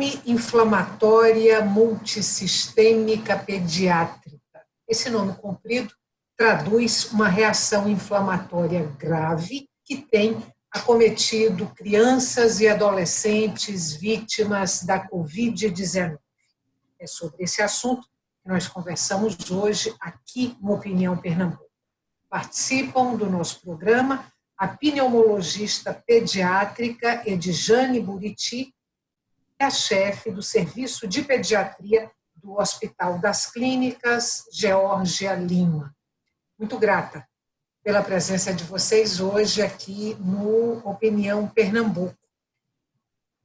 Síndrome inflamatória multissistêmica pediátrica. Esse nome comprido traduz uma reação inflamatória grave que tem acometido crianças e adolescentes vítimas da Covid-19. É sobre esse assunto que nós conversamos hoje aqui no Opinião Pernambuco. Participam do nosso programa a pneumologista pediátrica Edjane Buriti, é a chefe do Serviço de Pediatria do Hospital das Clínicas Geórgia Lima. Muito grata pela presença de vocês hoje aqui no Opinião Pernambuco.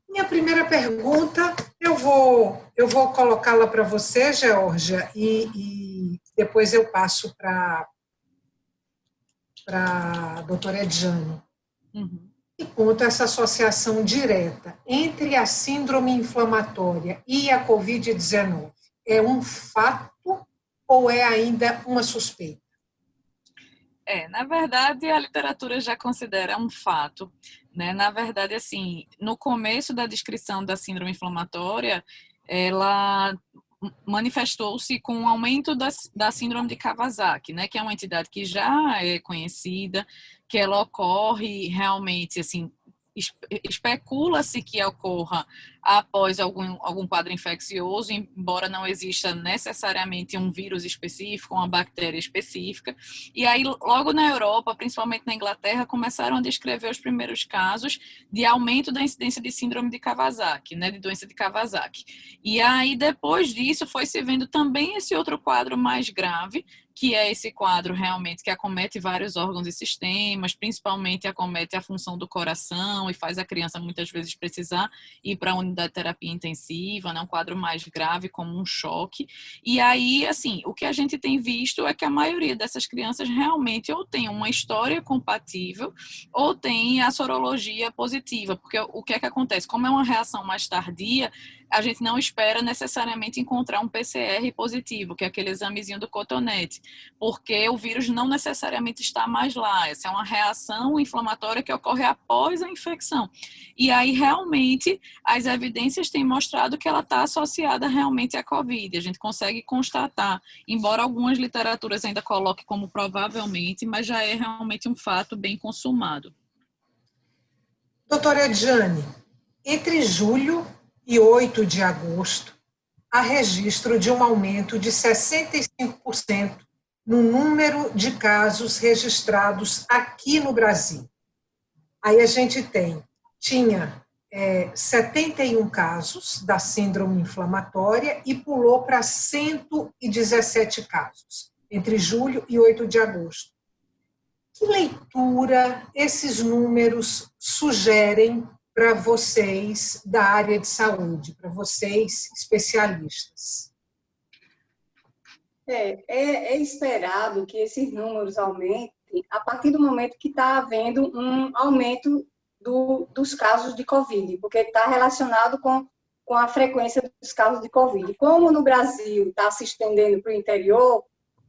Minha primeira pergunta, eu vou colocá-la para você, Geórgia, e depois eu passo para a doutora Edjane. E conta essa associação direta entre a síndrome inflamatória e a Covid-19. É um fato ou é ainda uma suspeita? Na verdade, a literatura já considera um fato, né? Na verdade, assim, no começo da descrição da síndrome inflamatória, ela manifestou-se com o aumento da síndrome de Kawasaki, né? Que é uma entidade que já é conhecida, que ela ocorre realmente, assim, especula-se que ocorra após algum quadro infeccioso, embora não exista necessariamente um vírus específico, uma bactéria específica. E aí, logo na Europa, principalmente na Inglaterra, começaram a descrever os primeiros casos de aumento da incidência de síndrome de Kawasaki, né, de doença de Kawasaki. E aí, depois disso, foi se vendo também esse outro quadro mais grave, que é esse quadro realmente que acomete vários órgãos e sistemas, principalmente acomete a função do coração e faz a criança muitas vezes precisar ir para a unidade de terapia intensiva, né, um quadro mais grave como um choque. E aí, assim, o que a gente tem visto é que a maioria dessas crianças realmente ou tem uma história compatível ou tem a sorologia positiva, porque o que é que acontece? Como é uma reação mais tardia, a gente não espera necessariamente encontrar um PCR positivo, que é aquele examezinho do cotonete, porque o vírus não necessariamente está mais lá. Essa é uma reação inflamatória que ocorre após a infecção. E aí, realmente, as evidências têm mostrado que ela está associada realmente à Covid. A gente consegue constatar, embora algumas literaturas ainda coloquem como provavelmente, mas já é realmente um fato bem consumado. Doutora Edjane, entre julho e 8 de agosto, há registro de um aumento de 65% no número de casos registrados aqui no Brasil. Aí a gente tinha 71 casos da síndrome inflamatória e pulou para 117 casos, entre julho e 8 de agosto. Que leitura esses números sugerem para vocês da área de saúde, para vocês especialistas? É esperado que esses números aumentem a partir do momento que está havendo um aumento dos casos de Covid, porque está relacionado com a frequência dos casos de Covid. Como no Brasil está se estendendo para o interior,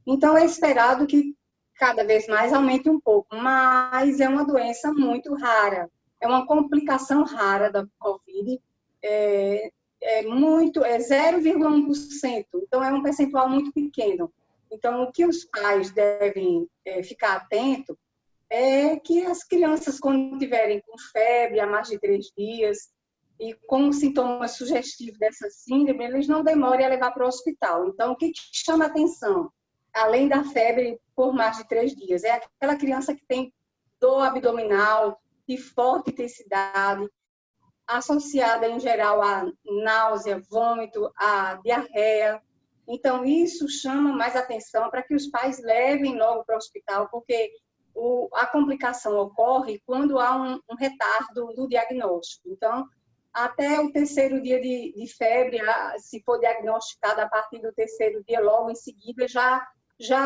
então é esperado que cada vez mais aumente um pouco, mas é uma doença muito rara, é uma complicação rara da Covid, é 0,1%, então é um percentual muito pequeno. Então, o que os pais devem ficar atentos é que as crianças, quando estiverem com febre há mais de 3 dias e com sintomas sugestivos dessa síndrome, eles não demorem a levar para o hospital. Então, o que chama atenção, além da febre por mais de 3 dias, é aquela criança que tem dor abdominal de forte intensidade, associada, em geral, a náusea, vômito, a diarreia. Então, isso chama mais atenção para que os pais levem logo para o hospital, porque a complicação ocorre quando há um retardo no diagnóstico. Então, até o 3º dia de febre, se for diagnosticado a partir do 3º dia, logo em seguida, já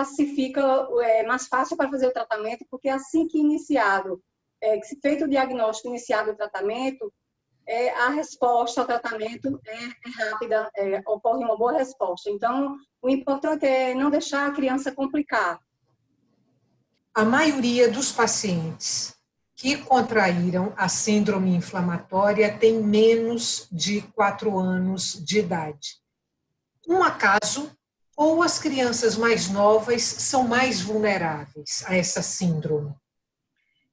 se fica mais fácil para fazer o tratamento, porque assim que iniciado, se feito o diagnóstico, iniciado o tratamento, a resposta ao tratamento é rápida, ocorre uma boa resposta. Então, o importante é não deixar a criança complicar. A maioria dos pacientes que contraíram a síndrome inflamatória têm menos de 4 anos de idade. Um acaso, ou as crianças mais novas são mais vulneráveis a essa síndrome?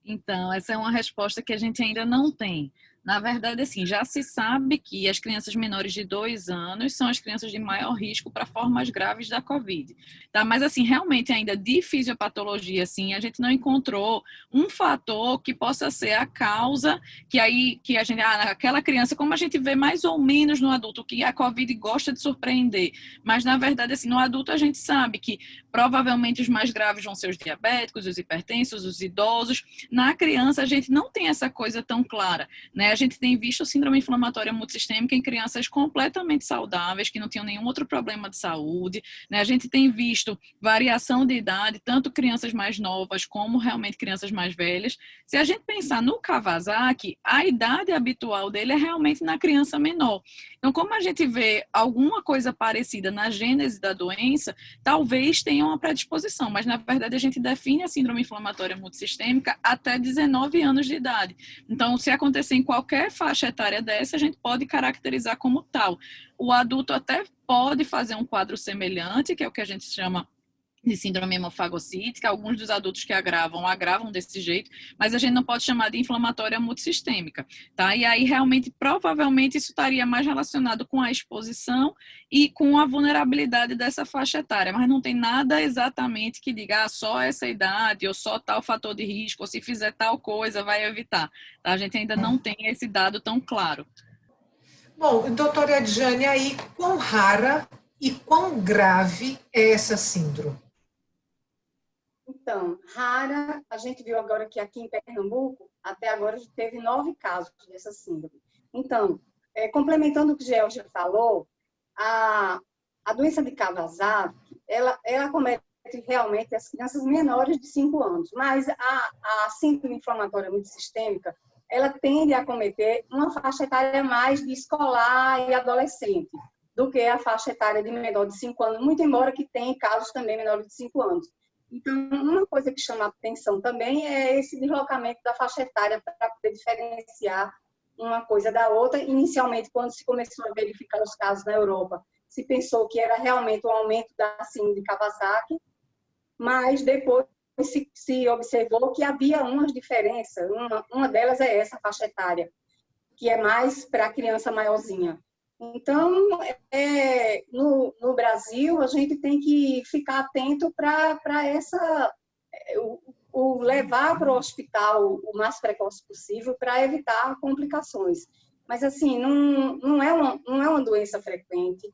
Então, essa é uma resposta que a gente ainda não tem. Na verdade, assim, já se sabe que as crianças menores de 2 anos são as crianças de maior risco para formas graves da Covid. Tá? Mas, assim, realmente ainda de fisiopatologia, assim, a gente não encontrou um fator que possa ser a causa que a gente, aquela criança, como a gente vê mais ou menos no adulto, que a Covid gosta de surpreender. Mas, na verdade, assim, no adulto a gente sabe que provavelmente os mais graves vão ser os diabéticos, os hipertensos, os idosos. Na criança, a gente não tem essa coisa tão clara, né? A gente tem visto síndrome inflamatória multissistêmica em crianças completamente saudáveis, que não tinham nenhum outro problema de saúde, né? A gente tem visto variação de idade, tanto crianças mais novas como realmente crianças mais velhas. Se a gente pensar no Kawasaki, a idade habitual dele é realmente na criança menor. Então, como a gente vê alguma coisa parecida na gênese da doença, talvez tenha uma predisposição, mas na verdade a gente define a síndrome inflamatória multissistêmica até 19 anos de idade. Então, se acontecer em qualquer faixa etária dessa, a gente pode caracterizar como tal. O adulto até pode fazer um quadro semelhante, que é o que a gente chama de síndrome hemofagocítica. Alguns dos adultos que agravam desse jeito, mas a gente não pode chamar de inflamatória multissistêmica, tá? E aí, realmente, provavelmente, isso estaria mais relacionado com a exposição e com a vulnerabilidade dessa faixa etária, mas não tem nada exatamente que diga só essa idade, ou só tal fator de risco, ou se fizer tal coisa, vai evitar, tá? A gente ainda não tem esse dado tão claro. Bom, doutora Adjane, aí, quão rara e quão grave é essa síndrome? Então, rara, a gente viu agora que aqui em Pernambuco, até agora, teve 9 casos dessa síndrome. Então, complementando o que o Georgia falou, a doença de Kawasaki, ela acomete realmente as crianças menores de 5 anos, mas a síndrome inflamatória multissistêmica, ela tende a acometer uma faixa etária mais de escolar e adolescente do que a faixa etária de menor de 5 anos, muito embora que tenha casos também menores de 5 anos. Então, uma coisa que chama a atenção também é esse deslocamento da faixa etária para poder diferenciar uma coisa da outra. Inicialmente, quando se começou a verificar os casos na Europa, se pensou que era realmente um aumento da síndrome de Kawasaki, mas depois se observou que havia umas diferenças. Uma delas é essa faixa etária, que é mais para a criança maiorzinha. Então, no Brasil, a gente tem que ficar atento para levar para o hospital o mais precoce possível para evitar complicações. Mas, assim, não é uma doença frequente.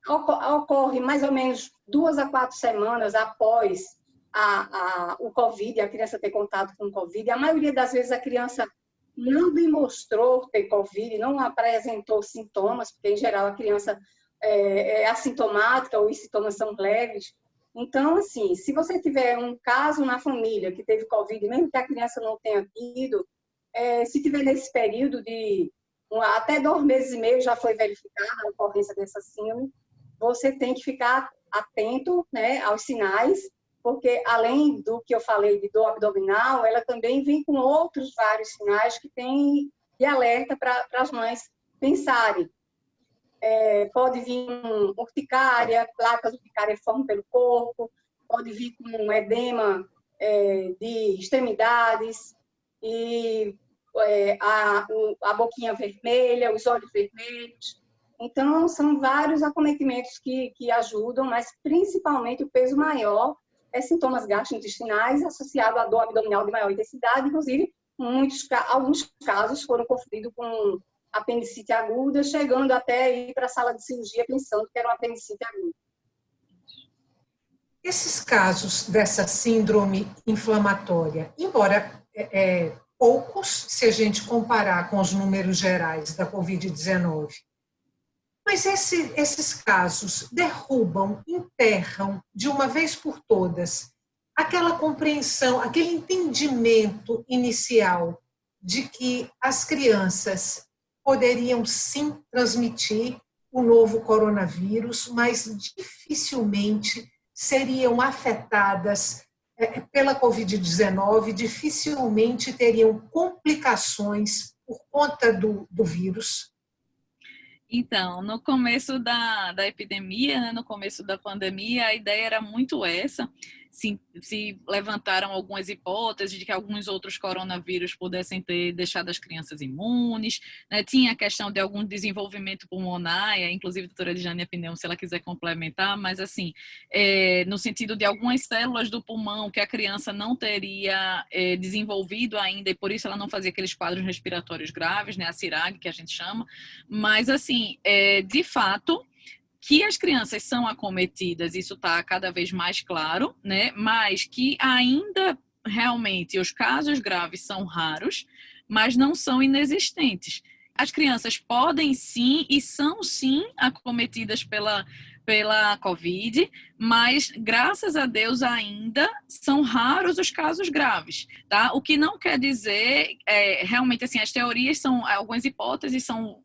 Ocorre mais ou menos 2 a 4 semanas após o Covid, a criança ter contato com o Covid. A maioria das vezes a criança não demonstrou ter Covid, não apresentou sintomas, porque, em geral, a criança é assintomática ou os sintomas são leves. Então, assim, se você tiver um caso na família que teve Covid, mesmo que a criança não tenha tido, se tiver nesse período de até 2 meses e meio já foi verificada a ocorrência dessa síndrome, você tem que ficar atento, né, aos sinais, porque além do que eu falei de dor abdominal, ela também vem com outros vários sinais que tem de alerta para as mães pensarem. Pode vir urticária, placas urticárias formam pelo corpo, pode vir com edema de extremidades, e a boquinha vermelha, os olhos vermelhos. Então, são vários acometimentos que ajudam, mas principalmente o peso maior é sintomas gastrointestinais associados à dor abdominal de maior intensidade. Inclusive, alguns casos foram confundidos com apendicite aguda, chegando até ir para a sala de cirurgia pensando que era uma apendicite aguda. Esses casos dessa síndrome inflamatória, embora poucos, se a gente comparar com os números gerais da Covid-19, mas esses casos derrubam, enterram, de uma vez por todas, aquela compreensão, aquele entendimento inicial de que as crianças poderiam sim transmitir o novo coronavírus, mas dificilmente seriam afetadas pela Covid-19 dificilmente teriam complicações por conta do vírus? Então, no começo da epidemia, né, no começo da pandemia, a ideia era muito essa. Se levantaram algumas hipóteses de que alguns outros coronavírus pudessem ter deixado as crianças imunes, né? Tinha a questão de algum desenvolvimento pulmonar, e inclusive a doutora Lijane Pneu, se ela quiser complementar, mas assim, no sentido de algumas células do pulmão que a criança não teria desenvolvido ainda, e por isso ela não fazia aqueles quadros respiratórios graves, né? A CIRAG, que a gente chama, mas assim, de fato, que as crianças são acometidas, isso está cada vez mais claro, né? Mas que ainda realmente os casos graves são raros, mas não são inexistentes. As crianças podem sim e são sim acometidas pela Covid, mas graças a Deus ainda são raros os casos graves, tá? O que não quer dizer, realmente assim, as teorias são, algumas hipóteses são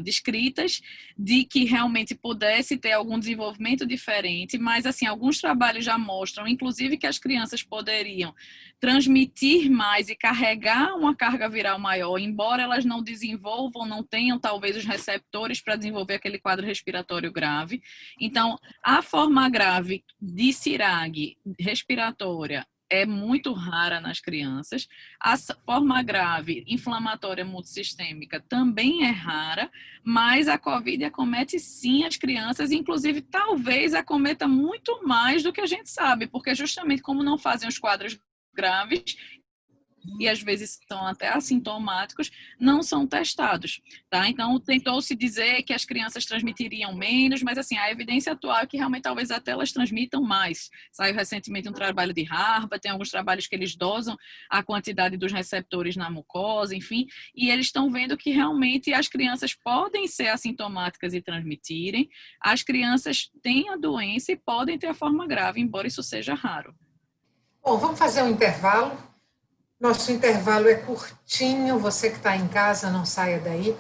descritas de que realmente pudesse ter algum desenvolvimento diferente, mas assim, alguns trabalhos já mostram, inclusive, que as crianças poderiam transmitir mais e carregar uma carga viral maior, embora elas não desenvolvam, não tenham talvez os receptores para desenvolver aquele quadro respiratório grave. Então, a forma grave de CIRAG respiratória é muito rara nas crianças. A forma grave inflamatória multissistêmica também é rara, mas a COVID acomete sim as crianças, inclusive talvez acometa muito mais do que a gente sabe, porque justamente como não fazem os quadros graves e às vezes são até assintomáticos, não são testados, tá? Então, tentou-se dizer que as crianças transmitiriam menos, mas assim, a evidência atual é que realmente talvez até elas transmitam mais. Saiu recentemente um trabalho de Harvard, tem alguns trabalhos que eles dosam a quantidade dos receptores na mucosa, enfim, e eles estão vendo que realmente as crianças podem ser assintomáticas e transmitirem, as crianças têm a doença e podem ter a forma grave, embora isso seja raro. Bom, vamos fazer um intervalo. Nosso intervalo é curtinho. Você que está em casa, não saia daí.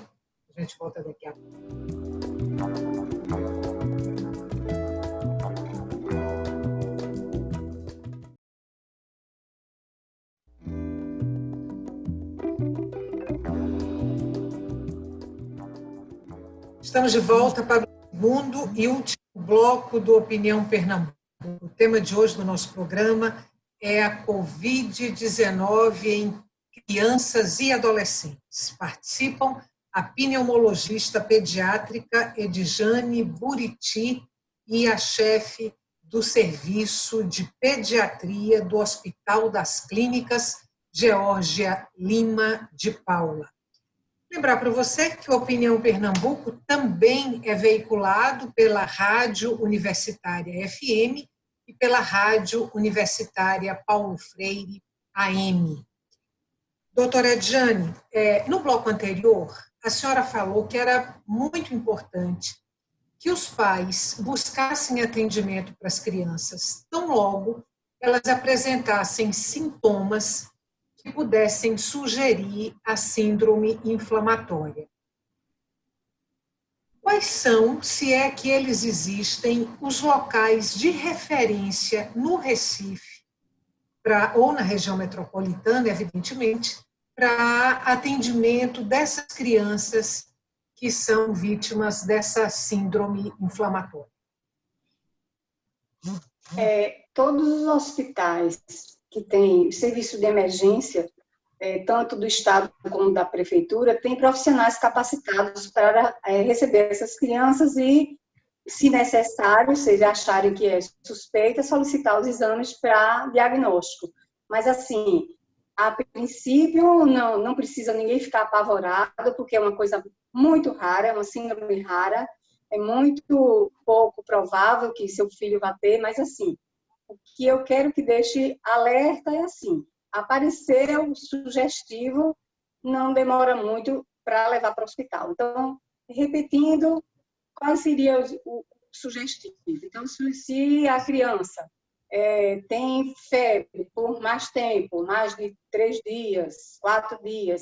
A gente volta daqui a pouco. Estamos de volta para o segundo e último bloco do Opinião Pernambuco. O tema de hoje do nosso programa é a Covid-19 em crianças e adolescentes. Participam a pneumologista pediátrica Edjane Buriti e a chefe do Serviço de Pediatria do Hospital das Clínicas Geórgia Lima de Paula. Lembrar para você que o Opinião Pernambuco também é veiculado pela Rádio Universitária FM e pela Rádio Universitária Paulo Freire AM. Doutora Edjane, no bloco anterior, a senhora falou que era muito importante que os pais buscassem atendimento para as crianças tão logo elas apresentassem sintomas que pudessem sugerir a síndrome inflamatória. Quais são, se é que eles existem, os locais de referência no Recife, ou na região metropolitana, evidentemente, para atendimento dessas crianças que são vítimas dessa síndrome inflamatória? Todos os hospitais que têm serviço de emergência, tanto do Estado como da Prefeitura, têm profissionais capacitados para receber essas crianças e, se necessário, se eles acharem que é suspeita, solicitar os exames para diagnóstico. Mas, assim, a princípio, não precisa ninguém ficar apavorado, porque é uma coisa muito rara, é uma síndrome rara, é muito pouco provável que seu filho vá ter, mas, assim, o que eu quero que deixe alerta é assim, apareceu sugestivo, não demora muito para levar para o hospital. Então, repetindo, qual seria o sugestivo? Então, se a criança tem febre por mais tempo, mais de 3 dias, 4 dias,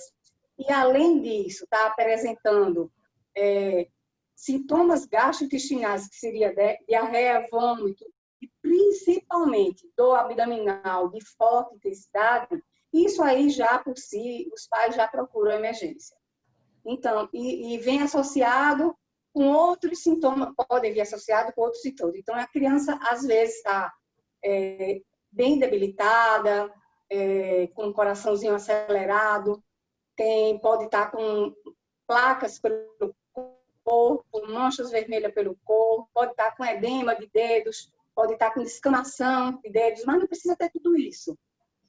e além disso está apresentando sintomas gastrointestinais, que seria diarreia, vômito, e principalmente dor abdominal de forte intensidade, isso aí já por si, os pais já procuram emergência. Então, e vem associado com outros sintomas, podem vir associado com outros sintomas. Então, a criança, às vezes, está bem debilitada, com o coraçãozinho acelerado, pode estar com placas pelo corpo, manchas vermelhas pelo corpo, pode estar com edema de dedos, pode estar com descamação de dedos, mas não precisa ter tudo isso.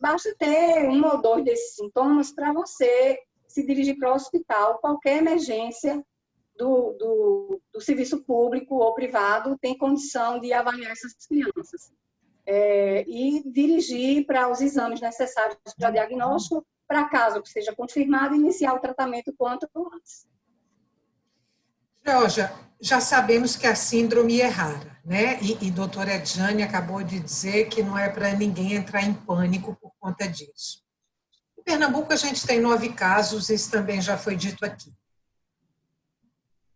Basta ter um ou dois desses sintomas para você se dirigir para o hospital. Qualquer emergência do serviço público ou privado tem condição de avaliar essas crianças. E dirigir para os exames necessários para diagnóstico, para caso que seja confirmado, iniciar o tratamento quanto antes. Georgia, já sabemos que a síndrome é rara, né? E doutora Edjane acabou de dizer que não é para ninguém entrar em pânico por conta disso. Em Pernambuco, a gente tem 9 casos, isso também já foi dito aqui.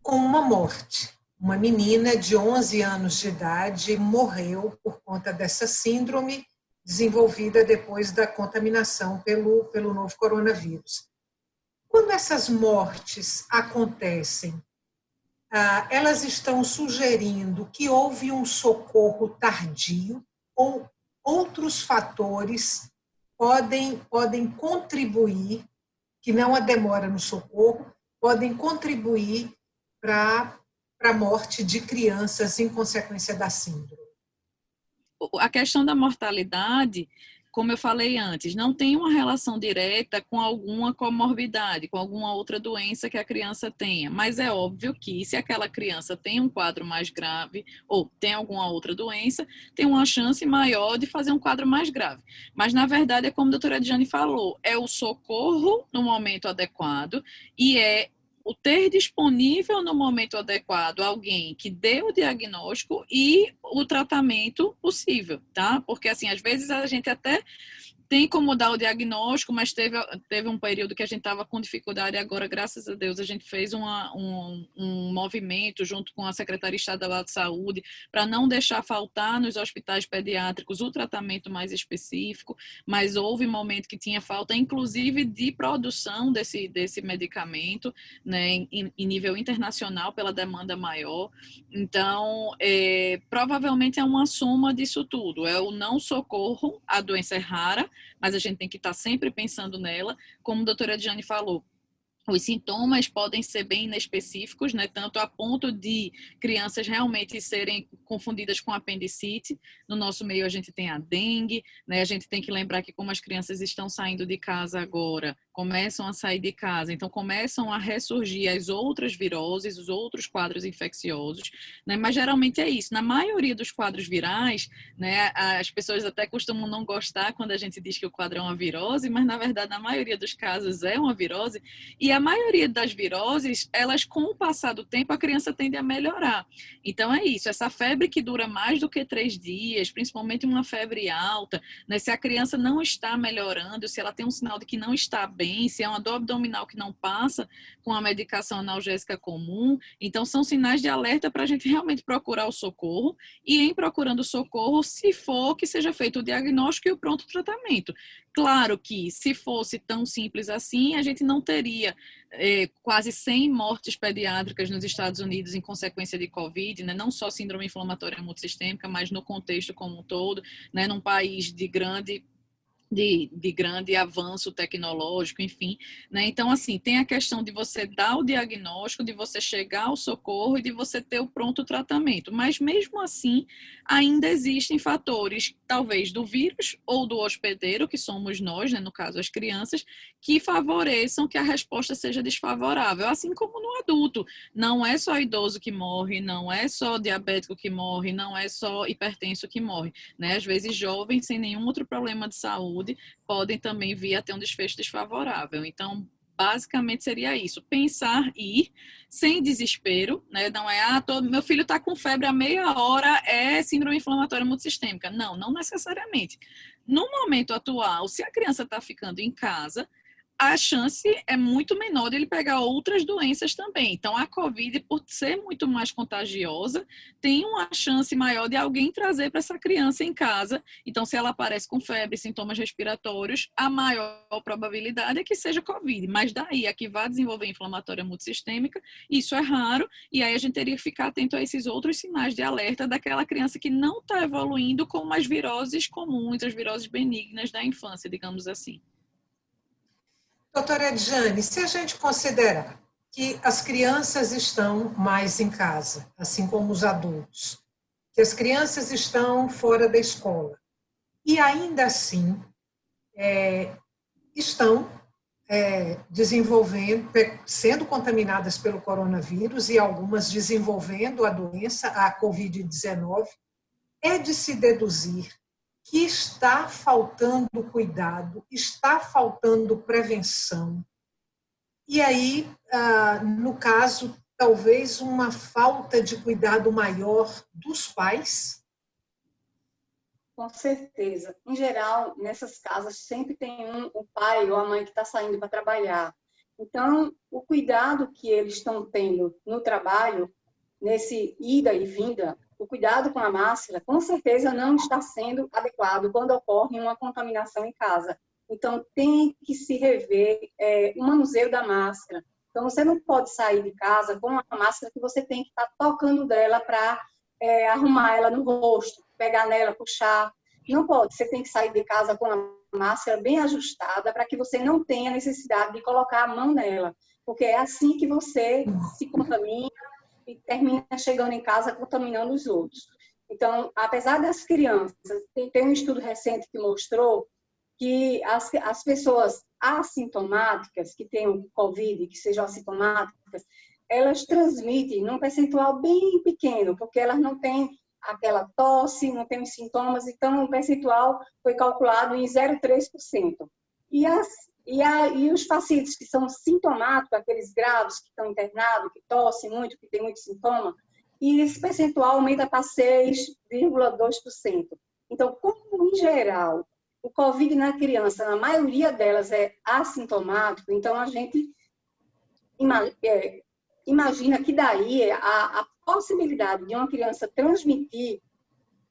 Com uma morte. Uma menina de 11 anos de idade morreu por conta dessa síndrome desenvolvida depois da contaminação pelo novo coronavírus. Quando essas mortes acontecem, elas estão sugerindo que houve um socorro tardio ou outros fatores podem contribuir, que não a demora no socorro, podem contribuir para a morte de crianças em consequência da síndrome. A questão da mortalidade, como eu falei antes, não tem uma relação direta com alguma comorbidade, com alguma outra doença que a criança tenha. Mas é óbvio que se aquela criança tem um quadro mais grave ou tem alguma outra doença, tem uma chance maior de fazer um quadro mais grave. Mas, na verdade, é como a doutora Edjane falou, é o socorro no momento adequado e o ter disponível no momento adequado alguém que dê o diagnóstico e o tratamento possível, tá? Porque, assim, às vezes a gente até tem como dar o diagnóstico, mas teve um período que a gente estava com dificuldade e agora, graças a Deus, a gente fez um movimento junto com a Secretaria Estadual de Saúde para não deixar faltar nos hospitais pediátricos o tratamento mais específico, mas houve momento que tinha falta, inclusive, de produção desse medicamento, né, em nível internacional, pela demanda maior. Então, provavelmente é uma soma disso tudo. É o não socorro, a doença é rara, mas a gente tem que estar sempre pensando nela. Como a doutora Edjane falou, os sintomas podem ser bem inespecíficos, né? Tanto a ponto de crianças realmente serem confundidas com apendicite. No nosso meio a gente tem a dengue, né? A gente tem que lembrar que como as crianças estão saindo de casa agora, começam a sair de casa, então começam a ressurgir as outras viroses, os outros quadros infecciosos, né? Mas geralmente é isso. Na maioria dos quadros virais, né? As pessoas até costumam não gostar quando a gente diz que o quadro é uma virose, mas na verdade na maioria dos casos é uma virose. E a maioria das viroses, elas com o passar do tempo, a criança tende a melhorar. Então é isso, essa febre que dura mais do que 3 dias, principalmente uma febre alta, né? Se a criança não está melhorando, se ela tem um sinal de que não está bem, se é uma dor abdominal que não passa com a medicação analgésica comum, então são sinais de alerta para a gente realmente procurar o socorro e em procurando o socorro, se for que seja feito o diagnóstico e o pronto tratamento. Claro que se fosse tão simples assim, a gente não teria quase 100 mortes pediátricas nos Estados Unidos em consequência de Covid, né? Não só síndrome inflamatória multissistêmica, mas no contexto como um todo, né? Num país de grande avanço tecnológico, enfim, né? Então, assim, tem a questão de você dar o diagnóstico, de você chegar ao socorro e de você ter o pronto tratamento, mas mesmo assim, ainda existem fatores, talvez do vírus ou do hospedeiro, que somos nós, né? No caso, as crianças, que favoreçam que a resposta seja desfavorável, assim como no adulto. Não é só idoso que morre, não é só diabético que morre, não é só hipertenso que morre, né? Às vezes, jovens sem nenhum outro problema de saúde podem também vir a ter um desfecho desfavorável. Então, basicamente seria isso, pensar e ir sem desespero, né? Não é, meu filho está com febre há meia hora, é síndrome inflamatória multissistêmica. Não necessariamente. No momento atual, se a criança está ficando em casa, a chance é muito menor de ele pegar outras doenças também. Então, a COVID, por ser muito mais contagiosa, tem uma chance maior de alguém trazer para essa criança em casa. Então, se ela aparece com febre, sintomas respiratórios, a maior probabilidade é que seja COVID. Mas daí a que vá desenvolver inflamatória multissistêmica, isso é raro, e aí a gente teria que ficar atento a esses outros sinais de alerta daquela criança que não está evoluindo como as viroses comuns, as viroses benignas da infância, digamos assim. Doutora Edjane, se a gente considerar que as crianças estão mais em casa, assim como os adultos, que as crianças estão fora da escola, e ainda assim estão desenvolvendo, sendo contaminadas pelo coronavírus e algumas desenvolvendo a doença, a Covid-19, é de se deduzir que está faltando cuidado, está faltando prevenção. E aí, no caso, talvez uma falta de cuidado maior dos pais? Com certeza. Em geral, nessas casas sempre tem o pai ou a mãe que está saindo para trabalhar. Então, o cuidado que eles estão tendo no trabalho, nesse ida e vinda, o cuidado com a máscara, com certeza não está sendo adequado quando ocorre uma contaminação em casa. Então, tem que se rever o manuseio da máscara. Então, você não pode sair de casa com uma máscara que você tem que estar tocando dela para arrumar ela no rosto, pegar nela, puxar. Não pode, você tem que sair de casa com a máscara bem ajustada para que você não tenha necessidade de colocar a mão nela, porque é assim que você se contamina e termina chegando em casa contaminando os outros. Então, apesar das crianças, tem um estudo recente que mostrou que as pessoas assintomáticas, que têm o Covid, que sejam assintomáticas, elas transmitem num percentual bem pequeno, porque elas não têm aquela tosse, não têm os sintomas, então o percentual foi calculado em 0,3%. E os pacientes que são sintomáticos, aqueles graves que estão internados, que tossem muito, que têm muito sintoma, e esse percentual aumenta para 6,2%. Então, como em geral o Covid na criança, na maioria delas é assintomático, então a gente imagina que daí a possibilidade de uma criança transmitir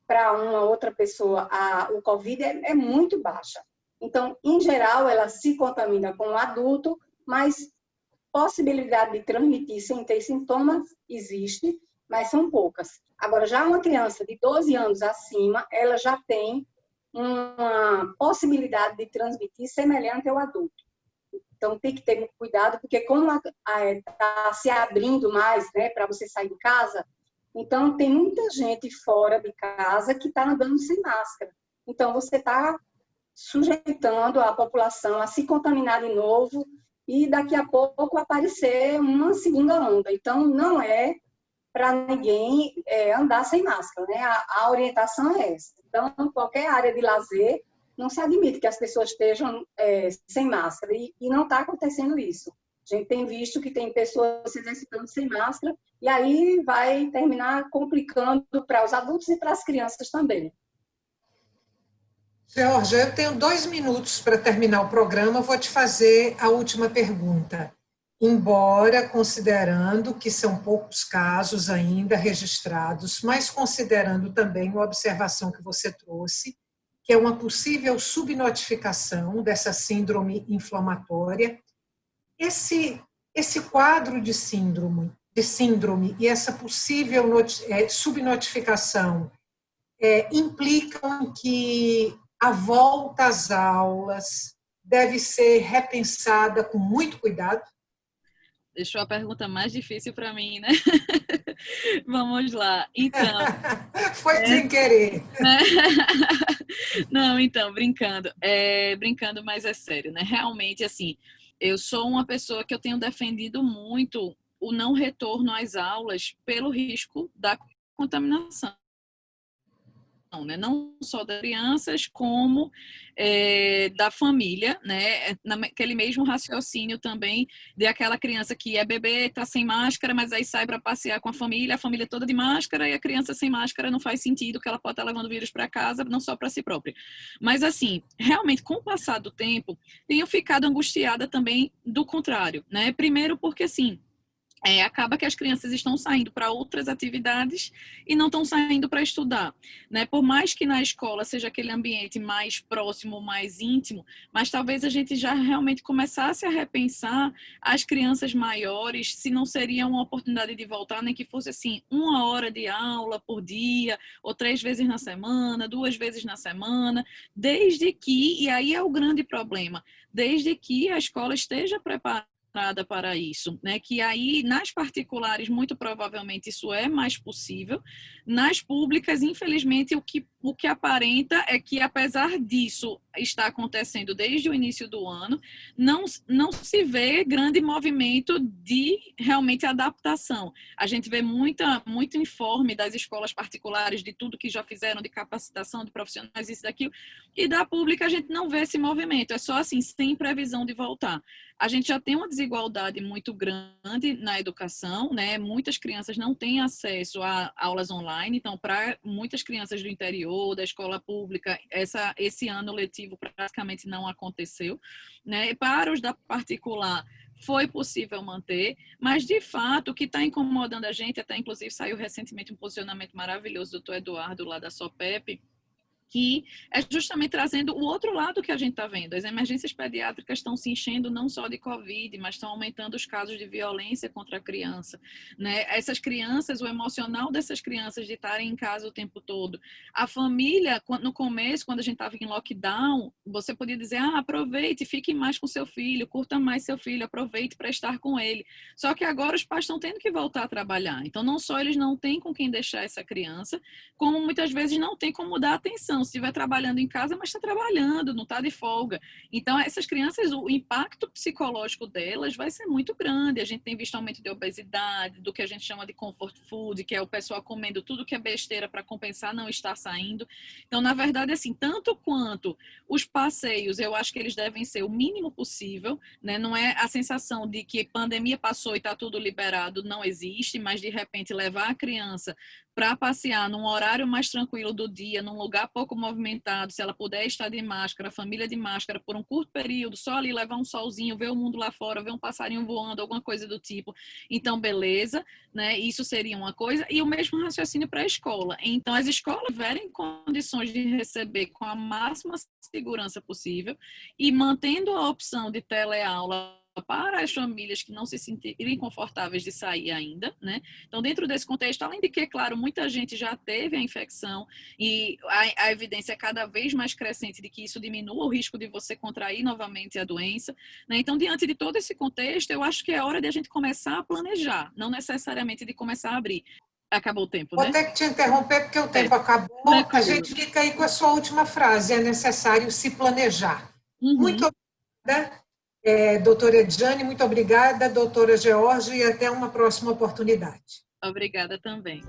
para uma outra pessoa o Covid é muito baixa. Então, em geral, ela se contamina com o adulto, mas possibilidade de transmitir sem ter sintomas existe, mas são poucas. Agora, já uma criança de 12 anos acima, ela já tem uma possibilidade de transmitir semelhante ao adulto. Então, tem que ter muito cuidado, porque como está se abrindo mais, né, para você sair de casa, então tem muita gente fora de casa que está andando sem máscara. Então, você está sujeitando a população a se contaminar de novo e daqui a pouco aparecer uma segunda onda. Então, não é para ninguém andar sem máscara, né? A orientação é essa. Então, qualquer área de lazer, não se admite que as pessoas estejam sem máscara, e não está acontecendo isso. A gente tem visto que tem pessoas se exercitando sem máscara, e aí vai terminar complicando para os adultos e para as crianças também. Georgia, eu tenho 2 minutos para terminar o programa, vou te fazer a última pergunta. Embora considerando que são poucos casos ainda registrados, mas considerando também a observação que você trouxe, que é uma possível subnotificação dessa síndrome inflamatória, esse quadro de síndrome e essa possível subnotificação implicam que a volta às aulas deve ser repensada com muito cuidado? Deixou a pergunta mais difícil para mim, né? Vamos lá. Então. Foi sem querer. Não, então, brincando. Brincando, mas é sério, né? Realmente, assim, eu sou uma pessoa que eu tenho defendido muito o não retorno às aulas pelo risco da contaminação. né? Não só das crianças, como da família, né? Naquele mesmo raciocínio também de aquela criança que é bebê, está sem máscara, mas aí sai para passear com a família toda de máscara, e a criança sem máscara não faz sentido, que ela pode estar levando vírus para casa, não só para si própria. Mas assim, realmente, com o passar do tempo, tenho ficado angustiada também do contrário, né? Primeiro porque, assim, acaba que as crianças estão saindo para outras atividades e não estão saindo para estudar, né? Por mais que na escola seja aquele ambiente mais próximo, mais íntimo, mas talvez a gente já realmente começasse a repensar as crianças maiores, se não seria uma oportunidade de voltar, nem que fosse assim, 1 hora de aula por dia, ou 3 vezes na semana, 2 vezes na semana, desde que, e aí é o grande problema, desde que a escola esteja preparada para isso, né? Que aí nas particulares muito provavelmente isso é mais possível, nas públicas infelizmente o que aparenta é que apesar disso estar acontecendo desde o início do ano, não se vê grande movimento de realmente adaptação. A gente vê muito informe das escolas particulares de tudo que já fizeram de capacitação de profissionais, isso daquilo, e da pública a gente não vê esse movimento, é só assim, sem previsão de voltar. A gente já tem uma desigualdade muito grande na educação, né? Muitas crianças não têm acesso a aulas online, então, para muitas crianças do interior, da escola pública, esse ano letivo praticamente não aconteceu, né? E para os da particular, foi possível manter, mas, de fato, o que está incomodando a gente, até inclusive saiu recentemente um posicionamento maravilhoso do Dr. Eduardo, lá da SOPEP, que é justamente trazendo o outro lado que a gente está vendo. As emergências pediátricas estão se enchendo não só de Covid, mas estão aumentando os casos de violência contra a criança, né? Essas crianças, o emocional dessas crianças de estarem em casa o tempo todo. A família, no começo, quando a gente estava em lockdown, você podia dizer, aproveite, fique mais com seu filho, curta mais seu filho, aproveite para estar com ele. Só que agora os pais estão tendo que voltar a trabalhar. Então, não só eles não têm com quem deixar essa criança, como muitas vezes não tem como dar atenção. Se estiver trabalhando em casa, mas está trabalhando, não está de folga. Então, essas crianças, o impacto psicológico delas vai ser muito grande. A gente tem visto aumento de obesidade, do que a gente chama de comfort food, que é o pessoal comendo tudo que é besteira para compensar não estar saindo. Então, na verdade, assim, tanto quanto os passeios, eu acho que eles devem ser o mínimo possível, né? Não é a sensação de que pandemia passou e está tudo liberado, não existe, mas de repente levar a criança para passear num horário mais tranquilo do dia, num lugar pouco movimentado, se ela puder estar de máscara, a família de máscara, por um curto período, só ali levar um solzinho, ver o mundo lá fora, ver um passarinho voando, alguma coisa do tipo. Então, beleza, né? Isso seria uma coisa. E o mesmo raciocínio para a escola. Então, as escolas tiverem condições de receber com a máxima segurança possível e mantendo a opção de teleaula para as famílias que não se sentirem confortáveis de sair ainda, né? Então, dentro desse contexto, além de que, claro, muita gente já teve a infecção e a evidência é cada vez mais crescente de que isso diminua o risco de você contrair novamente a doença, né? Então, diante de todo esse contexto, eu acho que é hora de a gente começar a planejar, não necessariamente de começar a abrir. Acabou o tempo, né? Vou ter que te interromper porque o tempo acabou. A gente fica aí com a sua última frase, é necessário se planejar. Muito obrigada. Doutora Edjane, muito obrigada, doutora George, e até uma próxima oportunidade. Obrigada também.